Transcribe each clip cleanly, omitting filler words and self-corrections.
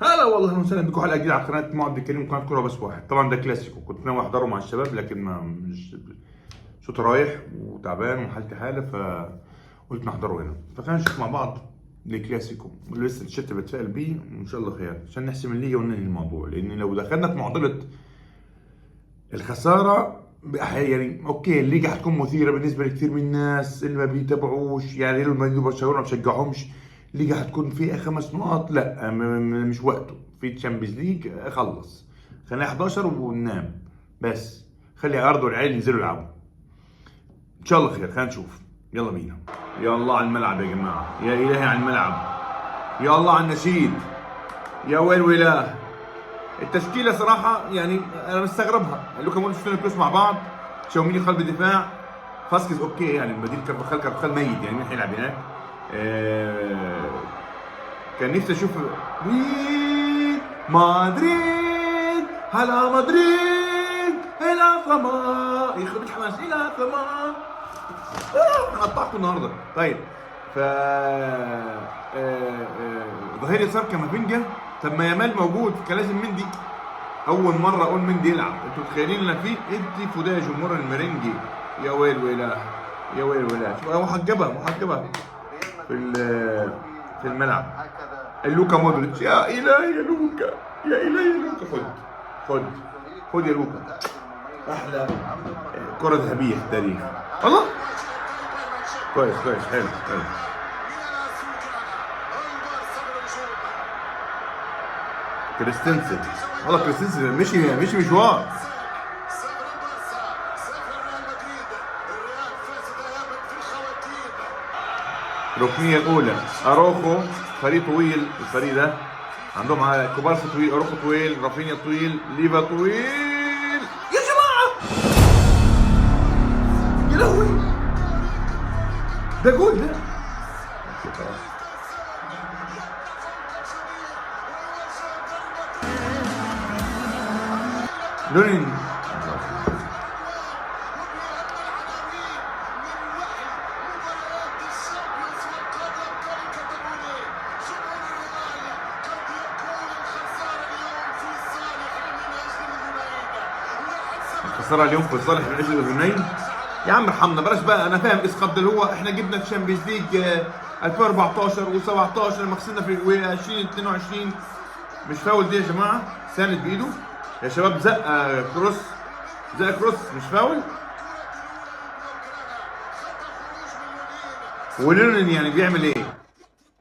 هلا والله اهلا وسهلا بكم حلقه جديده على قناه معد الكريم، قناه كوره بس واحد. طبعا ده كلاسيكو كنت ناوي احضره مع الشباب، لكن ما مش صوتي رايح وتعبان وحالتي حاله، فقلت نحضره هنا. فخلينا نشوف مع بعض الكلاسيكو اللي لسه الشت بتفائل بيه، وان شاء الله خير عشان نحسم الليجا وننهي الموضوع. لان لو دخلنا في معضله الخساره يعني اوكي، الليجا هتكون مثيره بالنسبه لكثير من الناس اللي ما بيتابعوش، يعني ريال مدريد وبرشلونه ما بشجعهمش. الليجا هتكون فيها 5 نقط، لا مش وقته. في تشامبيونز ليج خلص، خلينا 11 وننام بس. خلي ارض والعيال ينزلوا يلعبوا ان شاء الله خير. خلينا نشوف، يلا بينا. يا الله على الملعب يا جماعه، يا الهي على الملعب، يا الله على النشيد، يا ويل ويلاه. التشكيله صراحه يعني انا مستغربها. لوكا مودريتش وتوني كروس مع بعض، تشاوميني قلب دفاع، فاسكيز اوكي يعني بديل كارفخال ميت، يعني مين هيلعب هناك؟ كان نفسي اشوف مدريد، هلا مدريد الى ثمار، يخرب الحماس الى ثمار. هقطعكم النهارده. طيب ف ظهير يسار كامافينجا. طب ما يامال موجود، كان لازم مندي. اول مره اقول مندي يلعب، انتوا متخيلين ان في ادي فوداج جمهور المرنجي. يا ويل ويلاه، يا ويل ويلاه. شوف محجبه في الملعب. لوكا مودريتش، يا الهي يا لوكا، يا الهي يا لوكا. خد خد يا لوكا، احلى كره ذهبيه في التاريخ. الله، كويس حلو. كريستنسن، والله كريستنسن مشي مشوار. ركنية الأولى أروخو، فريق طويل الفريق ده، عندهم على كوبارسي طويل، أروخو طويل، رافينيا طويل، ليفا طويل. يا جماعة يا لهوي، ده جول ده. لونين خسرها اليوم في صالح من اجل الاذنين. يا عم ارحمنا بلاش بقى. انا فاهم اسقاط، اللي هو احنا جبنا الشامبيونز ليج 2014 و17 لما خسرنا في 2022. مش فاول دي يا جماعه، ساند بايده يا شباب، زق كروس، زق كروس، مش فاول. ولونين يعني بيعمل ايه؟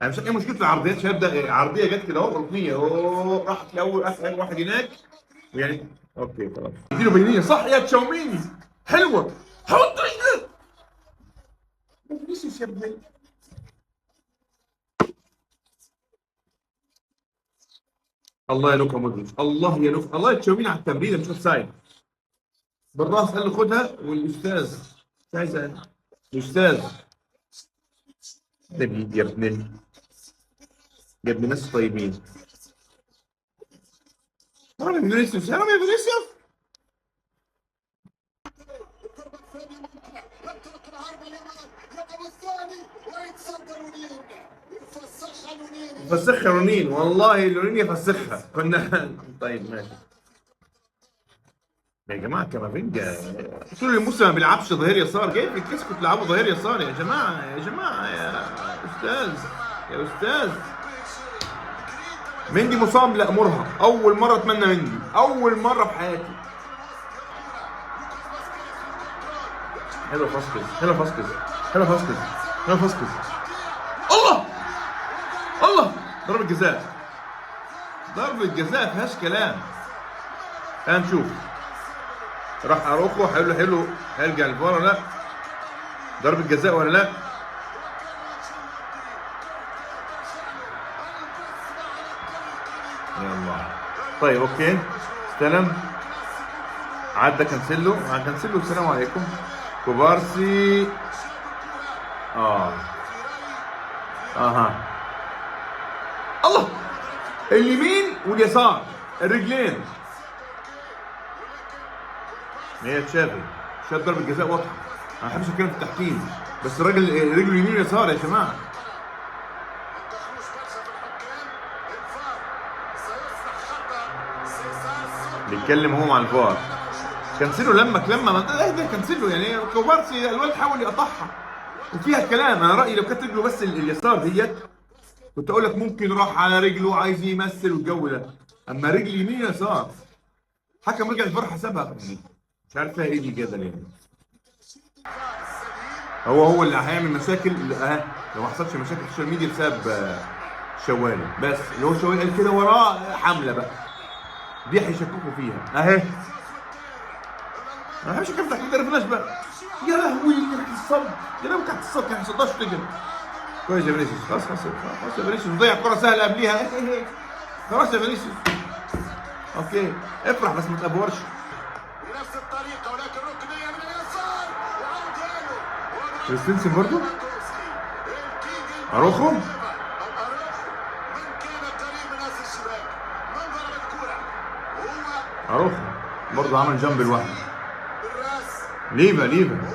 انا مش ايه مشكله العرضيات شباب. ده عرضيه جت كده اهو، ركنيه اهو، راحت لاول اخر واحد هناك يعني. اوكي خلاص، اديله بينيه صح يا تشاوميني، حلوه، حط رجلك. فينيسيوس يا ابني، الله يا لوكا مودريتش، الله يا لوكا، الله يا تشاوميني على التمريره مش اوف سايد. بالراس قال له خدها، والاستاذ مش عايز الاستاذ ده بيجي يا ابن ناس طيبين. حرام يا فينيسيوس، حرام يا فينيسيوس. فسخها لونين، والله لونين يفسخها كنا. طيب ماشي يا جماعه. كامافينجا طول الموسم ما بيلعبش ظهير يسار، جاي في الكلاسيكو تلعبوا ظهير يسار يا جماعه، يا جماعه يا استاذ، يا استاذ. مندي مصاب، لا مرهق. اول مره اتمنى مندي، اول مره في حياتي. حلو فاسكيز، حلو فاسكيز، حلو فاسكيز، حلو فاسكيز. الله الله، ضربة جزاء، ضربة جزاء فيهاش كلام. تعال نشوف، راح اروخو، حلو هيرجع لفار ولا لا؟ ضربة جزاء ولا لا؟ يا الله. طيب اوكي، استلم، عدى كانسيلو، مع كانسيلو، السلام عليكم. كوبارسي، اها، الله، اليمين واليسار، الرجلين. هي تشافي شاف ضربة جزاء واضحة. انا ما بحبش اتكلم في التحكيم، بس الراجل رجله يمين ويسار يا جماعة. بيتكلم هو مع الفار. كانسيلو لما ما ده كانسيلو يعني كوبارسي الواد حاول يقطعها وفيها كلام. انا رايي لو كانت رجله بس اليسار ديت كنت اقول لك ممكن راح على رجله عايز يمثل والجو ده، اما رجل يمين يسار حكم رجع الفار حسبها. مش عارف فيها ايه دي كده يعني. هو اللي هيعمل مشاكل لو ما حصلش مشاكل في السوشيال ميديا بسبب شوالي، بس اللي هو شوالي قال كده وراه حمله بقى دي هيشككوا فيها اهي. ما بحبش الكلام ده، ما تعرفناش بقى. يا لهوي كانت الصب، يا لهوي كانت الصب، كان 16 تجن. كويس يا فينيسيوس، خلاص يا فينيسيوس، ضيع كرة سهلة قبليها. خلاص يا فينيسيوس. اوكي افرح بس ما تأفورش. بنفس الطريقة ولكن ركنية من اليسار وعودة كريستنسن برضه؟ اروخو؟ من كان قريب من راس الشباك من ضرب الكرة هو اروخو برضه عمل جنب لوحده. بالراس ليفا هو البولندي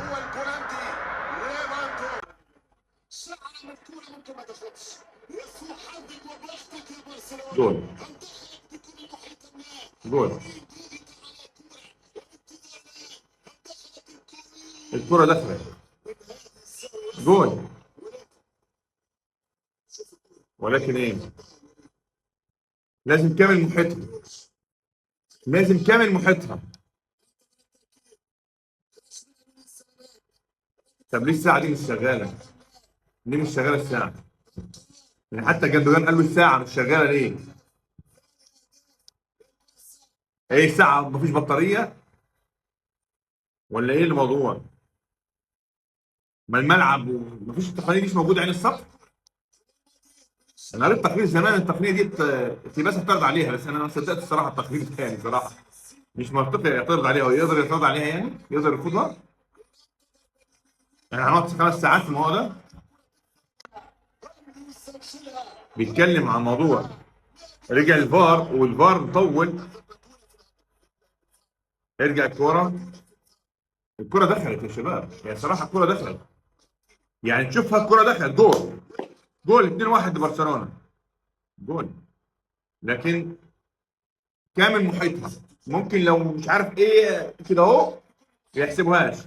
ليفاندو شعر من الكرة ممكن ما تخلصش يسوع حظك وبختك يا برشلونة جول انتخبت بكل محيط ما جول. الكرة دخلت جول، ولكن ايه؟ لازم كامل محيطها، لازم كامل محيطها. طب ليه الساعة دي مش شغالة؟ ليه مش شغالة الساعة؟ يعني حتى جندوجان قال له الساعة مش شغالة ليه؟ ايه الساعة مفيش بطارية؟ ولا ايه الموضوع؟ ما الملعب ومفيش التقنية دي مش موجودة عين الصقر؟ انا قريت تقرير زمان التقنية دي التباس اعترض عليها، بس انا ما صدقت الصراحة التقرير ده يعني صراحة. مش منطقي يعترض عليها، ويقدر يعترض عليها يعني؟ يقدر يرفضها؟ يعني هنقعد 5 ساعات في الموضوع ده؟ بيتكلم عن موضوع رجع الفار والفار مطول. ارجع الكرة دخلت يا شباب، يعني صراحة الكرة دخلت، يعني تشوفها الكرة دخلت جول 2-1 لبرشلونة جول، لكن كامل محيطها. ممكن لو مش عارف ايه كده اهو ما يحسبوهاش.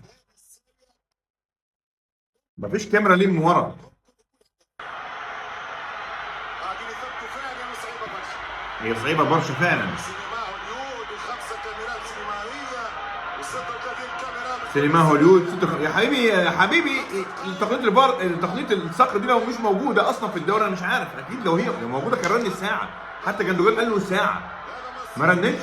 مفيش كاميرا ليه من ورا. قاعدين يثبتوا فعلا صعيبة برشا هي صعيبة برشا فعلا. سينما هوليود و5 كاميرات سينمائية و36 كاميرات سينما هوليود يا حبيبي يا حبيبي. تقنيه الفار تقنيه الصقر دي لو مش موجوده اصلا في الدوري انا مش عارف، اكيد لو موجوده كان رن الساعه. حتى جندوجان قال له ساعه ما رنتش،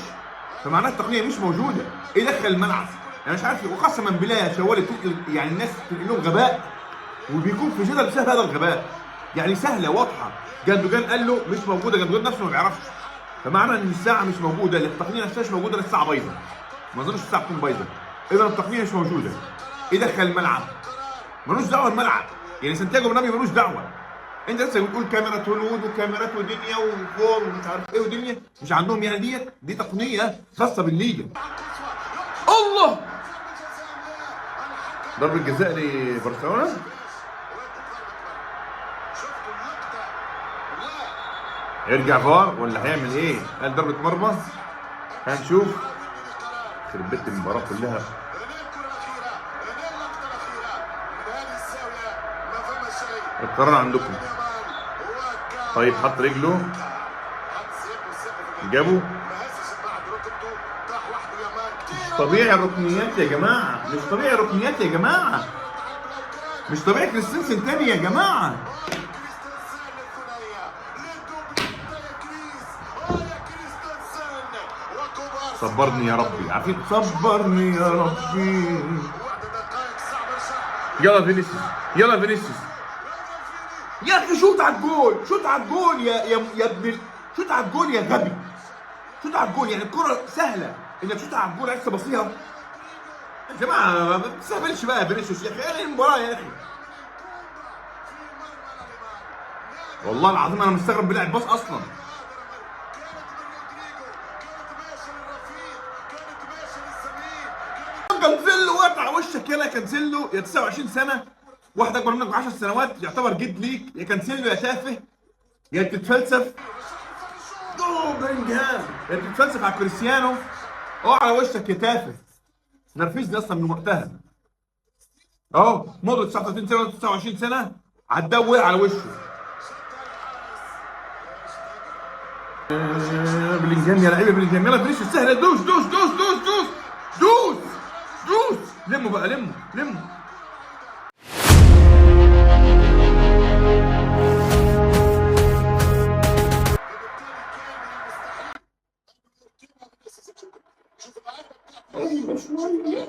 فمعناها التقنيه مش موجوده. ايه دخل الملعب؟ انا مش عارف. وقسما بالله يا شوالي يعني الناس تنقل لهم غباء وبيكون في جدل بسبب هذا الغباء. يعني سهله واضحه، جندوجان قال له مش موجوده، جندوجان نفسه ما بيعرفش، فمعنى ان الساعه مش موجوده التقنيه نفسها مش موجوده، الساعه بايظه. ما اظنش الساعه تكون بايظه، اذا التقنيه مش موجوده. ايه دخل الملعب؟ ملوش دعوه الملعب، يعني سانتياغو برنابيو ملوش دعوه. انت لسه بتقول كاميرا هوليوود وكاميرات ودنيا وفور ومش عارف ايه ودنيا، مش عندهم يعني دي تقنيه خاصه بالليجا. الله، ضربه جزاء لبرشلونه. يرجع فار ولا هيعمل ايه؟ قال ضربه مرمى، هنشوف. يخرب بيت المباراه كلها. القرار عندكم. طيب حط رجله جابه. مش طبيعي الركنيات يا جماعه، مش طبيعي الركنيات يا جماعه، مش طبيعي كريستنسن تاني يا جماعه. صبرني يا ربي، عارفين صبرني يا ربي. يلا فينيسيوس، يلا فينيسيوس يا اخي، شوط على الجول، شوط على الجول يا ابن، شوط على الجول يا غبي، شوط على الجول. يعني الكرة سهلة انك تشوط على الجول، عايز تبصيها يا جماعة. ما تستهبلش بقى يا فينيسيوس يا اخي، ايه المباراة يا اخي؟ والله العظيم انا مستغرب بيلعب باص اصلا. كانسيلو وقع وشك يلا كانسيلو يا 29 سنة، واحد اكبر منك ب10 سنوات يعتبر جد ليك يا كانسيلو، يا تافه يا بتتفلسف. بلينجهام يا بتتفلسف على كريستيانو على وشك يا تافه. نرفزني اصلا من وقتها. اهو مودريتش 39 سنه ولا 29 سنه عداه وقع على وشه. بلينجهام يا لعيبه، بلينجهام يلا فينيسيوس سهله، دوس دوس دوس دوس دوس دوس دوس. لموا بقى، لموا.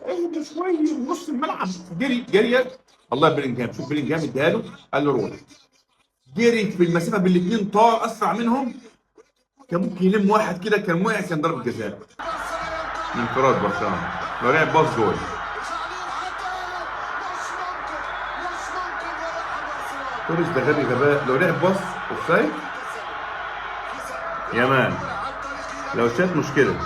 اهدى شويه نص الملعب. جري الله. بلينجهام، شوف بلينجهام اداها له، قال له روح. جري في المسافه بالاثنين، طار اسرع منهم. كان ممكن يلم واحد كده، كان وقع، كان ضربه جزاء. انفراد برشلونه، لو لعب باص جول. توريس ده غبي غباء، لو لعب باص اوفسايد. يا مان لو شات مشكله.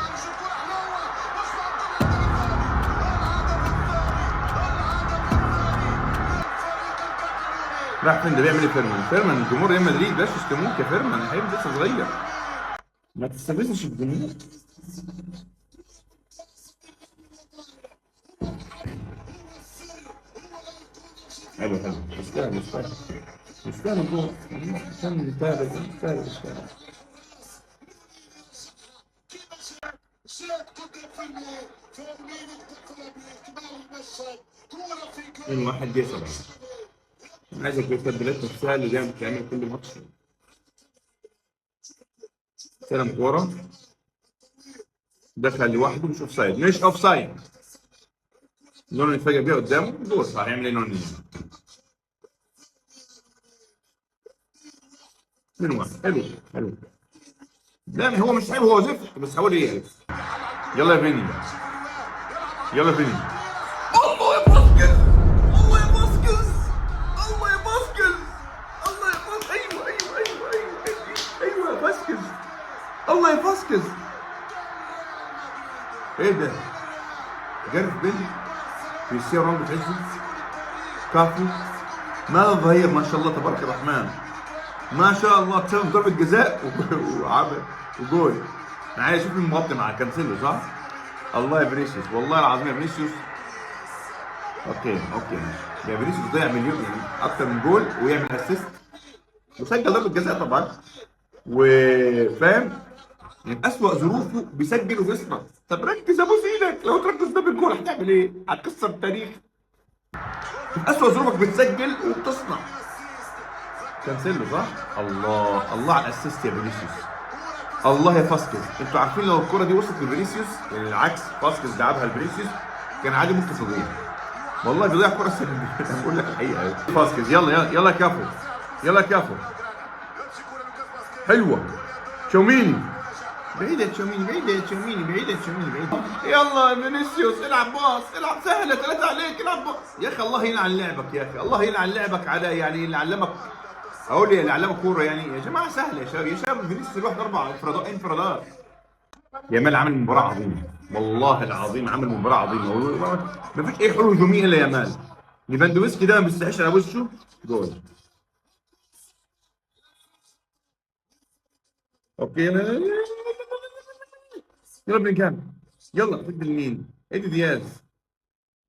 راح فين ده؟ بيعمل ايه فيرمان؟ جمهور ريال مدريد بلاش يشتموك يا فيرمان، يا حبيبي لسه صغير، ما تستفزش الجمهور. حلو يستاهل الجول، يستاهل. من واحد يسبع. انا عايزك بالتبديلات نفسها اللي زي ما بتعمل كل ماتش. استلم كورة دخل لوحده، مش اوف سايد. نوني اتفاجئ بيها قدامه، دور صح. هيعمل ايه نوني؟ من واحد. حلو. لا هو مش حلو، هو زفت، بس حاول ايه. يلا يا فيني. الله يا باسكت. ايوه يا باسكت. الله يا باسكت. ايه ده؟ جاريث بيل، كريستيانو رونالدو في عزه، كافو، ما ظهير ما شاء الله تبارك الرحمن، ما شاء الله. تسلم ضربة جزاء وعمل وجول. معايا شوف المغطي مع كانسيلو صح؟ الله يا فينيسيوس، والله العظيم يا فينيسيوس. اوكي يا فينيسيوس ضيع مليون، يعني اكتر من جول ويعمل اسيست وسجل ضربة جزاء طبعا. وفاهم يعني اسوأ ظروفه بيسجل وبيصنع. طب ركز ابوس ايدك، لو تركز ده بالجول هتعمل ايه؟ هتكسر التاريخ. في اسوأ ظروفك بتسجل وبتصنع. كانسيلو صح؟ الله على الاسيست يا فينيسيوس. الله يا فاسكيز. انتوا عارفين لو الكرة دي وصلت لفينيسيوس، يعني العكس فاسكيز لعبها لفينيسيوس كان عادي ممكن تضيع. والله بيضيع كرة السنة دي. انا بقول لك الحقيقة. فاسكيز يلا كافو. حلوة. تشاوميني. بعيدة تشاوميني. يلا فينيسيوس العب باص، العب سهلة 3 عليك، العب باص. يا اخي الله يلعن لعبك يا اخي، الله يلعن لعبك على يعني اللي علمك. اقول لي اللي علمك كورة يعني يا جماعة سهلة يا شباب فينيسيوس الواحد 4 انفرادات. يامال عامل مباراة عظيمة، والله العظيم عامل مباراة عظيمة. ما فيش اي حلول هجومية الا يامال. ليفاندوفسكي ده ما بيستحيش على وشه جول. اوكي يلا بلينجهام، يلا ضد اليمين، ادي دياز.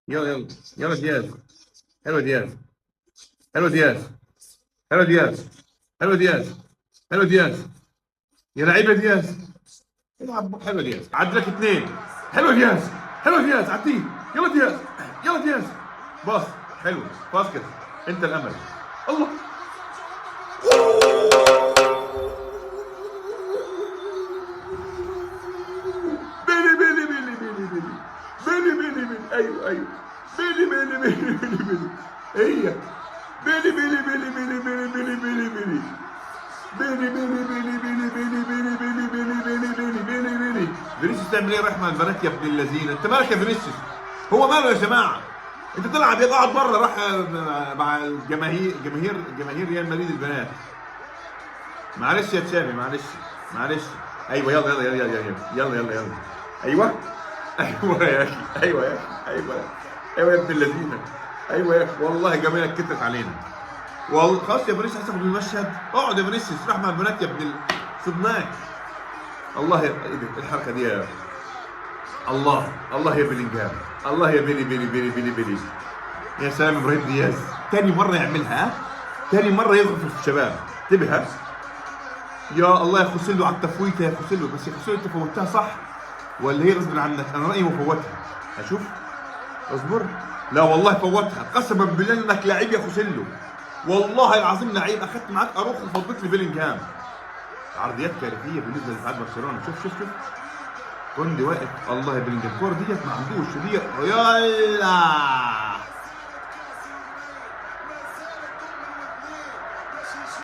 يلا دياز. حلو دياز. يا لعيبه دياز. العب حلو دياز، عدلك 2. حلو دياز عديه. يلا دياز. باص حلو. باسكت انت الامل. الله. ايوه بيلي هي فينيسيوس تعمل ايه؟ رايح مع البنات يا ابن اللذينه. انت مالك يا فينيسيوس؟ هو ماله يا جماعه؟ انت تلعب يا قاعد بره، راح مع جماهير ريال مدريد البنات. معلش يا تشافي، معلش. ايوه يلا. ايوه يا اخي. ايوه يا ابن اللذينه. ايوه يا اخي، والله جمالك كترت علينا. والله خلاص يا فينيسيوس هتاخد المشهد. اقعد يا فينيسيوس، راح مع البنات يا ابن صدناك. الله ايه الحركه دي يا الله الله يا بلينجهام، الله يا بيلي. يا سلام ابراهيم دياز، تاني مره يعملها ها؟ تاني مره يضغط في الشباب، انتبه ها؟ يا الله يا خوسيلو على التفويته يا خوسيلو، بس يا خوسيلو انت فوتها صح ولا هي غصب عنك؟ انا رايي مفوتها. اشوف اصبر. لا والله فوتها قسما بالله انك لعيب يا خوسيلو، والله العظيم لعيب. اخذت معاك اروخو وفضيت لي بيلينجهام. عرضيات كارثيه بالنسبه لدفاعات برشلونه. شوف كوندي واقف. الله يا بيلينجهام، الكوره ديت ما عندوش دي. يلا